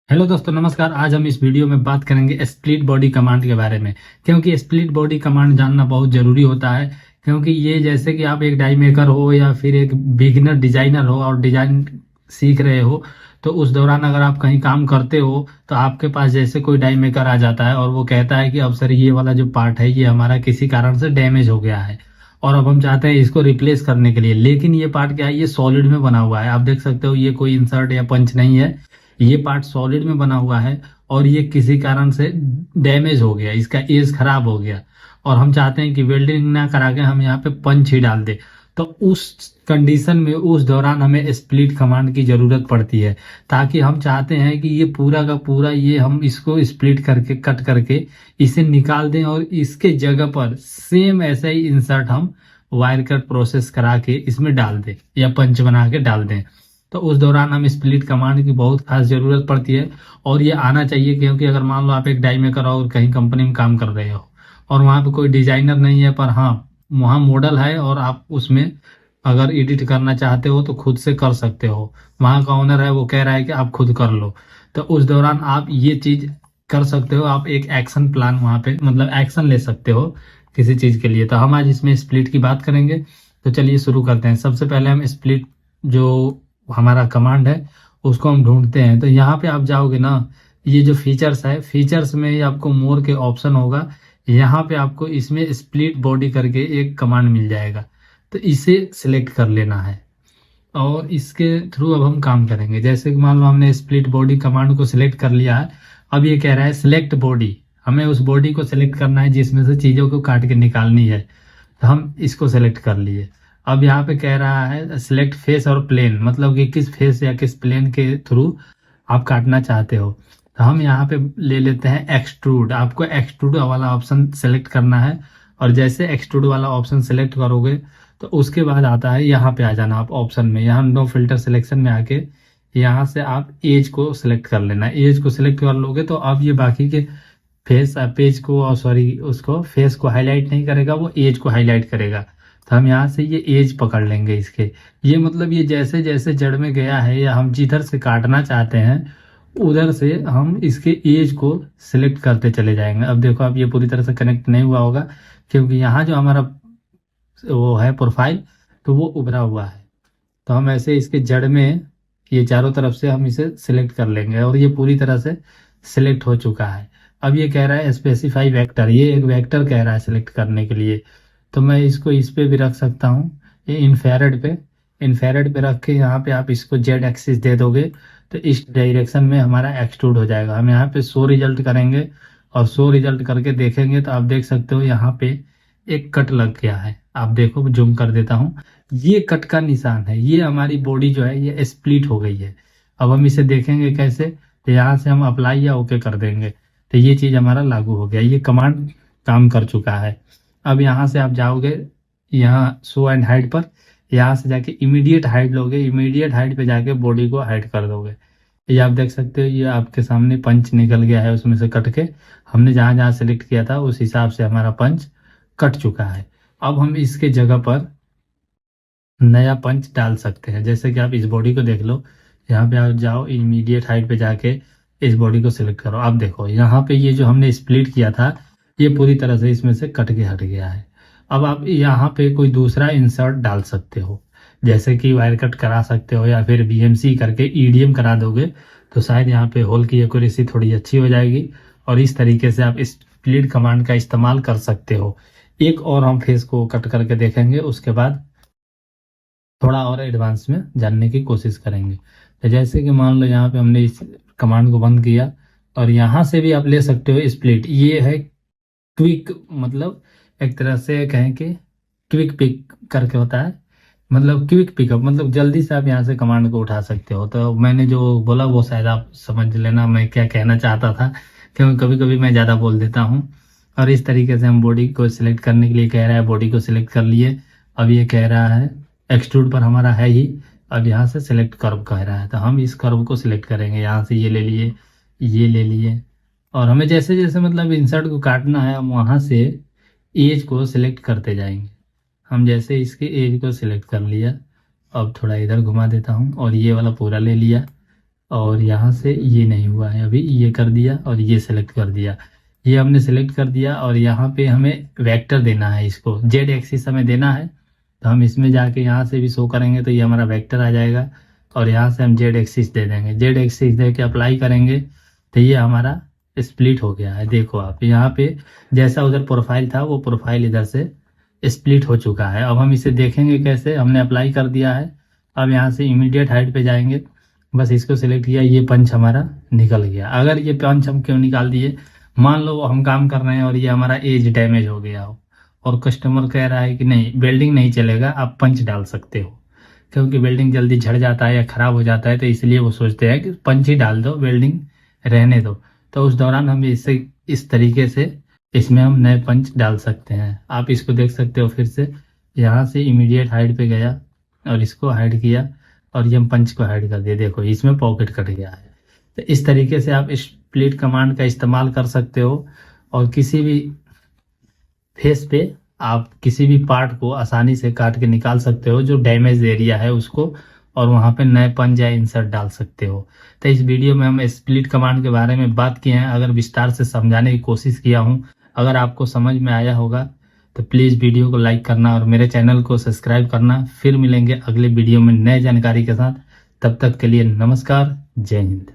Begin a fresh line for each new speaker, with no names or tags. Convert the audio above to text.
Hello दोस्तों, नमस्कार। आज हम इस वीडियो में बात करेंगे स्प्लिट बॉडी कमांड के बारे में। क्योंकि स्प्लिट बॉडी कमांड जानना बहुत ज़रूरी होता है। क्योंकि ये जैसे कि आप एक डाई मेकर हो या फिर एक बिगिनर डिजाइनर हो और डिजाइन सीख रहे हो, तो उस दौरान अगर आप कहीं काम करते हो तो आपके पास जैसे कोई डाई मेकर आ जाता है और वो कहता है कि अब सर ये वाला जो पार्ट है ये हमारा किसी कारण से डैमेज हो गया है और अब हम चाहते हैं इसको रिप्लेस करने के लिए। लेकिन ये पार्ट क्या है, ये सॉलिड में बना हुआ है। आप देख सकते हो ये कोई इंसर्ट या पंच नहीं है, ये पार्ट सॉलिड में बना हुआ है और ये किसी कारण से डैमेज हो गया, इसका एज खराब हो गया और हम चाहते हैं कि वेल्डिंग ना करा के हम यहाँ पे पंच ही डाल दे। तो उस कंडीशन में उस दौरान हमें स्प्लिट कमांड की जरूरत पड़ती है, ताकि हम चाहते हैं कि ये पूरा का पूरा ये हम इसको स्प्लिट करके कट करके इसे निकाल दें और इसके जगह पर सेम ऐसा ही इंसर्ट हम वायर कट प्रोसेस करा के इसमें डाल दें या पंच बना के डाल दें। तो उस दौरान हमें स्प्लिट कमांड की बहुत खास ज़रूरत पड़ती है और ये आना चाहिए। क्योंकि अगर मान लो आप एक डाई मेकर हो और कहीं कंपनी में काम कर रहे हो और वहाँ पे कोई डिजाइनर नहीं है, पर हाँ वहाँ मॉडल है और आप उसमें अगर एडिट करना चाहते हो तो खुद से कर सकते हो। वहाँ का ओनर है वो कह रहा है कि आप खुद कर लो, तो उस दौरान आप ये चीज़ कर सकते हो। आप एक एक्शन प्लान वहाँ पे मतलब एक्शन ले सकते हो किसी चीज़ के लिए। तो हम आज इसमें स्प्लिट की बात करेंगे। तो चलिए शुरू करते हैं। सबसे पहले हम स्प्लिट जो हमारा कमांड है उसको हम ढूंढते हैं। तो यहाँ पे आप जाओगे ना, ये जो फीचर्स है, फीचर्स में ही आपको मोर के ऑप्शन होगा। यहाँ पे आपको इसमें स्प्लिट बॉडी करके एक कमांड मिल जाएगा, तो इसे सिलेक्ट कर लेना है और इसके थ्रू अब हम काम करेंगे। जैसे कि मान लो हमने स्प्लिट बॉडी कमांड को सिलेक्ट कर लिया है। अब ये कह रहा है सिलेक्ट बॉडी, हमें उस बॉडी को सिलेक्ट करना है जिसमें से चीज़ों को काट के निकालनी है। तो हम इसको सेलेक्ट कर लिए। अब यहाँ पे कह रहा है सिलेक्ट फेस और प्लेन, मतलब कि किस फेस या किस प्लेन के थ्रू आप काटना चाहते हो। तो हम यहाँ पे ले लेते हैं एक्सट्रूड। आपको एक्सट्रूड वाला ऑप्शन सेलेक्ट करना है और जैसे एक्सट्रूड वाला ऑप्शन सेलेक्ट करोगे तो उसके बाद आता है यहाँ पे आ जाना आप ऑप्शन में, यहाँ नो फिल्टर सिलेक्शन में आके यहाँ से आप एज को सिलेक्ट कर लेना। एज को सिलेक्ट कर लोगे तो अब ये बाकी के फेस पेज को और सॉरी उसको फेस को हाईलाइट नहीं करेगा, वो एज को हाईलाइट करेगा। तो हम यहाँ से ये एज पकड़ लेंगे इसके। ये मतलब ये जैसे जैसे जड़ में गया है या हम जिधर से काटना चाहते हैं उधर से हम इसके एज को सिलेक्ट करते चले जाएंगे। अब देखो अब ये पूरी तरह से कनेक्ट नहीं हुआ होगा क्योंकि यहाँ जो हमारा वो है प्रोफाइल, तो वो उभरा हुआ है। तो हम ऐसे इसके जड़ में ये चारों तरफ से हम इसे सिलेक्ट कर लेंगे और ये पूरी तरह से सिलेक्ट हो चुका है। अब ये कह रहा है स्पेसिफाई वेक्टर, ये एक वेक्टर कह रहा है सिलेक्ट करने के लिए। तो मैं इसको इस पे भी रख सकता हूँ, ये इन्फेरेड पे रख के यहाँ पे आप इसको जेड एक्सिस दे दोगे तो इस डायरेक्शन में हमारा एक्सट्रूड हो जाएगा। हम यहाँ पे शो रिजल्ट करेंगे और शो रिजल्ट करके देखेंगे तो आप देख सकते हो यहाँ पे एक कट लग गया है। आप देखो जूम कर देता हूँ, ये कट का निशान है। ये हमारी बॉडी जो है ये स्प्लिट हो गई है। अब हम इसे देखेंगे कैसे, तो यहाँ से हम अप्लाई या ओके कर देंगे तो ये चीज़ हमारा लागू हो गया, ये कमांड काम कर चुका है। अब यहाँ से आप जाओगे यहाँ शो एंड हाइड पर, यहाँ से जाके इमीडिएट हाइड लोगे, इमीडिएट हाइड पे जाके बॉडी को हाइड कर दोगे। ये आप देख सकते हो ये आपके सामने पंच निकल गया है उसमें से कट के। हमने जहाँ जहाँ सेलेक्ट किया था उस हिसाब से हमारा पंच कट चुका है। अब हम इसके जगह पर नया पंच डाल सकते हैं। जैसे कि आप इस बॉडी को देख लो, यहाँ पे आप जाओ इमीडिएट हाइट पे जाके इस बॉडी को सिलेक्ट करो। अब देखो यहाँ पे ये जो हमने स्प्लिट किया था ये पूरी तरह से इसमें से कट के हट गया है। अब आप यहाँ पे कोई दूसरा इंसर्ट डाल सकते हो, जैसे कि वायर कट करा सकते हो या फिर बीएमसी करके ईडीएम करा दोगे तो शायद यहाँ पे होल की एक्यूरेसी थोड़ी अच्छी हो जाएगी और इस तरीके से आप स्प्लिट कमांड का इस्तेमाल कर सकते हो। एक और हम फेस को कट करके देखेंगे, उसके बाद थोड़ा और एडवांस में जानने की कोशिश करेंगे। तो जैसे कि मान लो यहाँ पे हमने इस कमांड को बंद किया और यहाँ से भी आप ले सकते हो स्प्लिट। ये है क्विक, मतलब एक तरह से कहें कि क्विक पिक करके होता है, मतलब क्विक पिकअप, मतलब जल्दी से आप यहाँ से कमांड को उठा सकते हो। तो मैंने जो बोला वो शायद आप समझ लेना मैं क्या कहना चाहता था, क्योंकि कभी कभी मैं ज़्यादा बोल देता हूँ। और इस तरीके से हम बॉडी को सिलेक्ट करने के लिए कह रहा है, बॉडी को सिलेक्ट कर लिए। अब ये कह रहा है एक्सट्रूड पर हमारा है ही, अब यहाँ से सिलेक्ट कर्व कह रहा है तो हम इस कर्व को सिलेक्ट करेंगे। यहाँ से ये ले लिए, ये ले लिए और हमें जैसे जैसे मतलब इंसर्ट को काटना है हम वहाँ से एज को सिलेक्ट करते जाएंगे। हम जैसे इसके एज को सिलेक्ट कर लिया, अब थोड़ा इधर घुमा देता हूँ और ये वाला पूरा ले लिया और यहाँ से ये नहीं हुआ है अभी, ये कर दिया और ये सेलेक्ट कर दिया, ये हमने सेलेक्ट कर दिया। और यहाँ पे हमें वेक्टर देना है, इसको जेड एक्सिस हमें देना है। तो हम इसमें जाके यहाँ से भी शो करेंगे तो ये हमारा वेक्टर आ जाएगा, और यहाँ से हम जेड एक्सिस दे देंगे। जेड एक्सिस दे के अप्लाई करेंगे तो ये हमारा स्प्लिट हो गया है। देखो आप यहाँ पे जैसा उधर प्रोफाइल था वो प्रोफाइल इधर से स्प्लिट हो चुका है। अब हम इसे देखेंगे कैसे, हमने अप्लाई कर दिया है। अब यहाँ से इमीडिएट हाइट पे जाएंगे, बस इसको सिलेक्ट किया, ये पंच हमारा निकल गया। अगर ये पंच हम क्यों निकाल दिए, मान लो हम काम कर रहे हैं और ये हमारा एज डैमेज हो गया हो और कस्टमर कह रहा है कि नहीं वेल्डिंग नहीं चलेगा, आप पंच डाल सकते हो, क्योंकि वेल्डिंग जल्दी झड़ जाता है या खराब हो जाता है, तो इसलिए वो सोचते हैं कि पंच ही डाल दो, वेल्डिंग रहने दो। तो उस दौरान हम इससे इस तरीके से इसमें हम नए पंच डाल सकते हैं। आप इसको देख सकते हो, फिर से यहाँ से इमीडिएट हाइड पे गया और इसको हाइड किया और ये हम पंच को हाइड कर दिया। देखो इसमें पॉकेट कट गया है। तो इस तरीके से आप स्प्लिट कमांड का इस्तेमाल कर सकते हो और किसी भी फेस पे आप किसी भी पार्ट को आसानी से काट के निकाल सकते हो, जो डैमेज एरिया है उसको, और वहाँ पे नए पंच या इंसर्ट डाल सकते हो। तो इस वीडियो में हम स्प्लिट कमांड के बारे में बात किए हैं, अगर विस्तार से समझाने की कोशिश किया हूँ। अगर आपको समझ में आया होगा तो प्लीज़ वीडियो को लाइक करना और मेरे चैनल को सब्सक्राइब करना। फिर मिलेंगे अगले वीडियो में नए जानकारी के साथ, तब तक के लिए नमस्कार, जय हिंद।